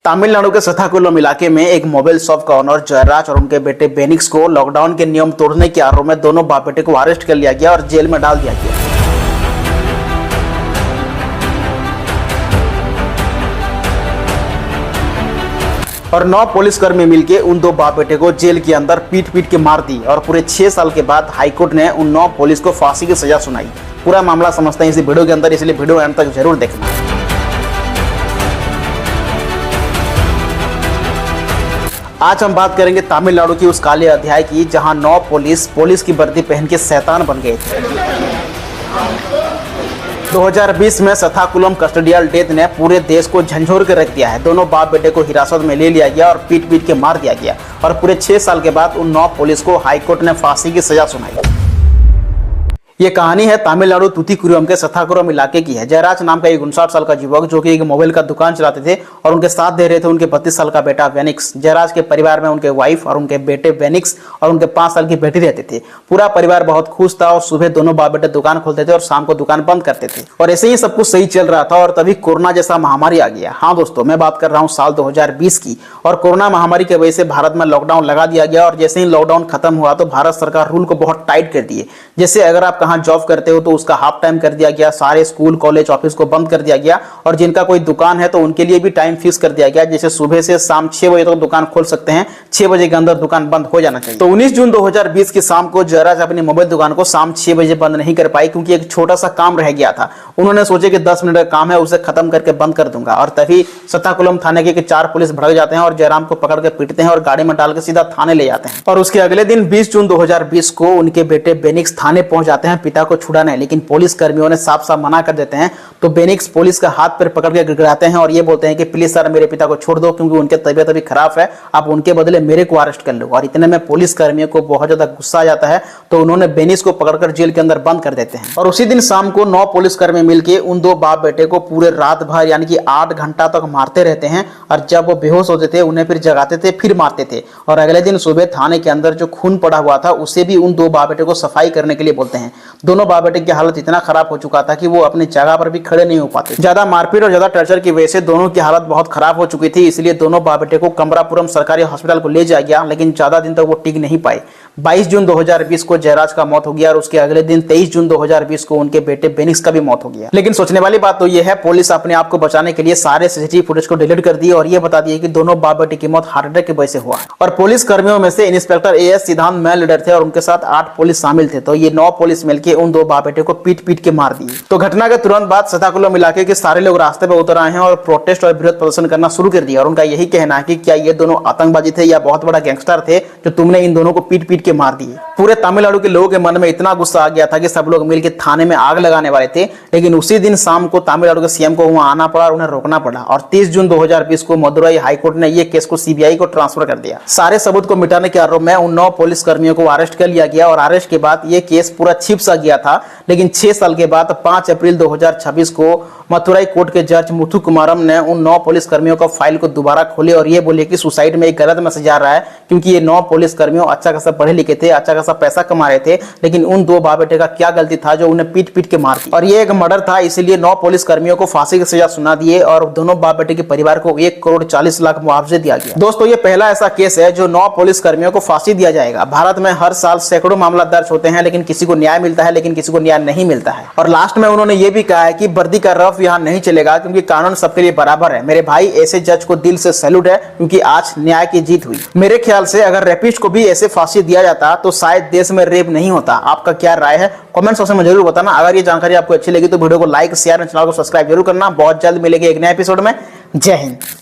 तमिलनाडु के सथाकुलम इलाके में एक मोबाइल शॉप का ओनर जयराज और उनके बेटे बेनिक्स को लॉकडाउन के नियम तोड़ने के आरोप में दोनों बाप बेटे को अरेस्ट कर लिया गया और जेल में डाल दिया गया। और 9 पुलिसकर्मी मिलकर उन दो बाप बेटे को जेल के अंदर पीट पीट के मार दी और पूरे 6 साल के बाद हाईकोर्ट ने उन 9 पुलिस को फांसी की सजा सुनाई। पूरा मामला समझते हैं इसी वीडियो के अंदर, इसलिए वीडियो एंड तक जरूर देखना। आज हम बात करेंगे तमिलनाडु की उस काले अध्याय की जहां 9 पुलिस की वर्दी पहन के शैतान बन गए थे। 2020 में सथाकुलम कस्टोडियल डेथ ने पूरे देश को झंझोर के रख दिया है। दोनों बाप बेटे को हिरासत में ले लिया गया और पीट पीट के मार दिया गया और पूरे 6 साल के बाद उन 9 पुलिस को हाईकोर्ट ने फांसी की सजा सुनाई। ये कहानी है तमिलनाडु तूतीकुरम के सथाकुलम इलाके की है। जयराज नाम का एक 59 साल का युवक जो कि एक मोबाइल का दुकान चलाते थे और उनके साथ दे रहे थे उनके 32 साल का बेटा बेनिक्स। जयराज के परिवार में उनके वाइफ और उनके बेटे बेनिक्स और उनके 5 साल की बेटी रहते थे। पूरा परिवार बहुत खुश था और सुबह दोनों बाप बेटे दुकान खोलते थे और शाम को दुकान बंद करते थे और ऐसे ही सब कुछ सही चल रहा था और तभी कोरोना जैसा महामारी आ गया। हाँ दोस्तों, मैं बात कर रहा हूँ साल 2020 की। और कोरोना महामारी की वजह से भारत में लॉकडाउन लगा दिया गया और जैसे ही लॉकडाउन खत्म हुआ तो भारत सरकार रूल को बहुत टाइट कर दिए। जैसे अगर आप कहाँ जॉब करते हो तो उसका हाफ टाइम कर दिया गया, सारे स्कूल कॉलेज ऑफिस को बंद कर दिया गया और जिनका कोई दुकान है तो उनके लिए भी टाइम फिक्स कर दिया गया। जैसे सुबह से शाम 6 बजे तक दुकान खोल सकते हैं, 6 बजे के अंदर दुकान बंद हो जाना चाहिए। तो 19 जून 2020 की शाम को जयराज अपनी मोबाइल दुकान को शाम 6 बजे बंद नहीं कर पाई क्योंकि एक छोटा सा काम रह गया था। उन्होंने सोचे कि 10 मिनट का काम है, उसे खत्म करके बंद कर दूंगा और तभी सथाकुलम थाने के 4 पुलिस भड़क जाते हैं और जयराम को पकड़ के पीटते हैं और गाड़ी में डाल के सीधा थाने ले जाते हैं। और उसके अगले दिन 20 जून 2020 को उनके बेटे बेनिक्स थाने पहुंच जाते हैं पिता को छुड़ाने, लेकिन पुलिस कर्मियों ने साफ साफ मना कर देते हैं। तो बेनिक्स पुलिस का हाथ पैर पकड़ के गिड़गिड़ाते हैं और ये बोलते हैं कि प्लीज सर मेरे पिता को छोड़ दो क्योंकि उनकी तबीयत अभी खराब है, आप उनके बदले मेरे को अरेस्ट कर लो। और इतने में पुलिस कर्मियों को बहुत ज्यादा गुस्सा आ जाता है तो उन्होंने बेनिक्स को पकड़कर जेल के अंदर बंद कर देते हैं। और उसी दिन शाम को 9 पुलिस कर्मी मिलकर उन 2 बाप बेटे को पूरे रात भर यानी कि 8 घंटा तक मारते रहते हैं और जब वो बेहोश होते थे उन्हें फिर जगाते थे, फिर मारते थे। और अगले दिन सुबह थाने के अंदर जो खून पड़ा हुआ था उसे भी उन 2 बाप बेटे को सफाई करने के लिए बोलते हैं। दोनों बाप बेटे की हालत इतना खराब हो चुका था कि वो अपनी जगह पर भी खड़े नहीं हो पाते। ज्यादा मारपीट और ज्यादा टॉर्चर की वजह से दोनों की हालत बहुत खराब हो चुकी थी, इसलिए दोनों बाप बेटे को कमरापुरम सरकारी अस्पताल को ले जाया गया, लेकिन ज्यादा दिन तक वो टिक नहीं पाए। 22 जून 2020 को जयराज का मौत हो गया और उसके अगले दिन 23 जून 2020 को उनके बेटे बेनिक्स का भी मौत हो गया। लेकिन सोचने वाली बात तो यह है, पुलिस अपने आप को बचाने के लिए सारे सीसीटीवी फुटेज को डिलीट कर दिए और ये बता दिए कि दोनों बाप बेटे की मौत हार्ट अटैक की वजह से हुआ। और पुलिस कर्मियों में से इंस्पेक्टर एएस सिद्धांत मैन लीडर थे और उनके साथ 8 पुलिस शामिल थे। तो ये 9 पुलिस मिलकर उन 2 बाप बेटे को पीट पीट के मार दिए। तो घटना के तुरंत बाद सथाकुलम इलाके के सारे लोग रास्ते पर उतर आए हैं और प्रोटेस्ट और विरोध प्रदर्शन करना शुरू कर दिया। और उनका यही कहना है कि क्या ये दोनों आतंकवादी थे या बहुत बड़ा गैंगस्टर थे जो तुमने इन दोनों को पीट पीट के मार दिए। पूरे तमिलनाडु के लोगों के मन में इतना गुस्सा आ गया था कि सब लोग मिलकर थाने में आग लगाने वाले थे, लेकिन उसी दिन शाम को तमिलनाडु के सीएम को वहां आना पड़ा और उन्हें रोकना पड़ा। और 30 जून 2020 को मदुरई हाईकोर्ट ने यह केस को सीबीआई को ट्रांसफर कर दिया। सारे सबूत को मिटाने के आरोप में उन 9 पुलिस कर्मियों को अरेस्ट कर लिया गया और अरेस्ट के बाद यह केस पूरा छिप सा गया था। लेकिन 6 साल के बाद 5 अप्रैल 2026 को मथुराई कोर्ट के जज मुथुकुमारम ने उन 9 पुलिस कर्मियों का फाइल को दोबारा खोले और ये बोले कि सुसाइड में एक गलत मैसेज आ रहा है क्योंकि ये 9 पुलिस कर्मियों अच्छा खासा पढ़े लिखे थे, अच्छा खासा पैसा कमा रहे थे, लेकिन उन 2 बाप बेटे का क्या गलती था जो उन्हें पीट पीट के मार दी। और ये एक मर्डर था, इसीलिए 9 पुलिस कर्मियों को फांसी की सजा सुना दिए और दोनों बाप बेटे के परिवार को 1 करोड़ 40 लाख मुआवजे दिया गया। दोस्तों, ये पहला ऐसा केस है जो 9 पुलिस कर्मियों को फांसी दिया जाएगा। भारत में हर साल सैकड़ों मामला दर्ज होते हैं, लेकिन किसी को न्याय मिलता है, लेकिन किसी को न्याय नहीं मिलता है। और लास्ट में उन्होंने ये भी कहा है कि वर्दी का रफ यहाँ नहीं चलेगा क्योंकि कानून सबके लिए बराबर है। मेरे भाई, ऐसे जज को दिल से सैल्यूट है क्योंकि आज न्याय की जीत हुई। मेरे ख्याल से अगर रेपिस्ट को भी ऐसे फांसी दिया जाता तो शायद देश में रेप नहीं होता। आपका क्या राय है कमेंट सेक्शन में जरूर बताना। अगर ये जानकारी आपको अच्छी लगी तो वीडियो को लाइक शेयर और चैनल को सब्सक्राइब जरूर करना। बहुत जल्द मिलेंगे एक नए एपिसोड में। जय हिंद।